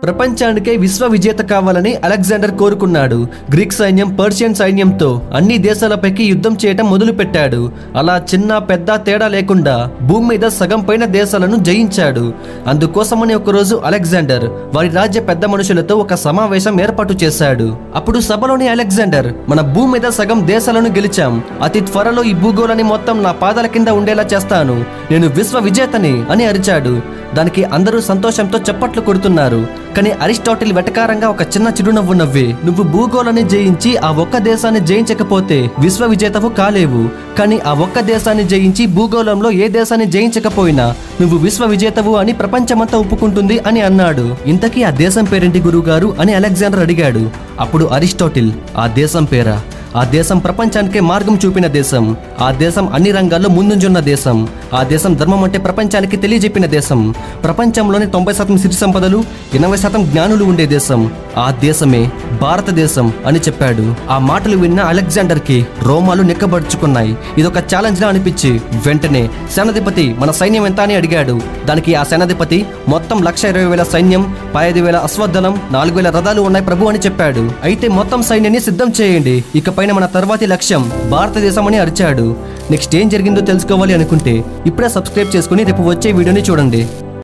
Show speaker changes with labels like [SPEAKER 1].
[SPEAKER 1] ప్రపంచానికే విశ్వ విజేత కావాలని అలెగ్జాండర్ కోరుకున్నాడు. గ్రీక్ సైన్యం పర్షియన్ సైన్యంతో అన్ని దేశాలపైకి యుద్ధం చేయటం మొదలుపెట్టాడు. అలా చిన్న పెద్ద తేడా లేకుండా భూమి మీద సగం పైన దేశాలను జయించాడు. అందుకోసమని ఒకరోజు అలెగ్జాండర్ వారి రాజ్య పెద్ద మనుషులతో ఒక సమావేశం ఏర్పాటు చేశాడు. అప్పుడు సభలోని అలెగ్జాండర్, మన భూమి మీద సగం దేశాలను గెలిచాం. అతి త్వరలో ఈ భూగోళాన్ని మొత్తం నా పాదాల కింద ఉండేలా చేస్తాను. నేను విశ్వ విజేతని అని అరిచాడు. దానికి అందరూ సంతోషంతో చప్పట్లు కొడుతున్నారు. కానీ అరిస్టాటిల్ వెటకారంగా ఒక చిన్న చిరునవ్వు నవ్వి, నువ్వు భూగోళాన్ని జయించి ఆ ఒక్క దేశాన్ని జయించకపోతే విశ్వ విజేతవు కాలేవు. కానీ ఆ ఒక్క దేశాన్ని జయించి భూగోళంలో ఏ దేశాన్ని జయించకపోయినా నువ్వు విశ్వ విజేతవు అని ప్రపంచమంతా ఒప్పుకుంటుంది అని అన్నాడు. ఇంతకీ ఆ దేశం పేరేంటి గురువుగారు అని అలెగ్జాండర్ అడిగాడు. అప్పుడు అరిస్టాటిల్, ఆ దేశం పేరా? ఆ దేశం ప్రపంచానికే మార్గం చూపిన దేశం. ఆ దేశం అన్ని రంగాల్లో ముందుంజున్న దేశం. ఆ దేశం ధర్మం అంటే ప్రపంచానికి తెలియజెప్పిన దేశం. ప్రపంచంలోని 90% సిరి సంపదలు, 80% జ్ఞానులు ఉండే దేశం. ఆ దేశమే భారతదేశం అని చెప్పాడు. ఆ మాటలు విన్న అలెగ్జాండర్ కి రోమాలు నిక్కబడుచుకున్నాయి. ఇదొక ఛాలెంజ్ లా అనిపించి వెంటనే సేనాధిపతి, మన సైన్యం ఎంత అని అడిగాడు. దానికి ఆ సేనాధిపతి, మొత్తం 1,20,000 సైన్యం, 15,000 అశ్వదళం, 4,000 రథాలు ఉన్నాయి ప్రభు అని చెప్పాడు. అయితే మొత్తం సైన్యాన్ని సిద్ధం చేయండి. ఇకపై మన తర్వాతి లక్ష్యం భారతదేశం అని అరిచాడు. నెక్స్ట్ ఏం జరిగిందో తెలుసుకోవాలి అనుకుంటే ఇప్పుడే సబ్స్క్రైబ్ చేసుకుని రేపు వచ్చే వీడియోని చూడండి.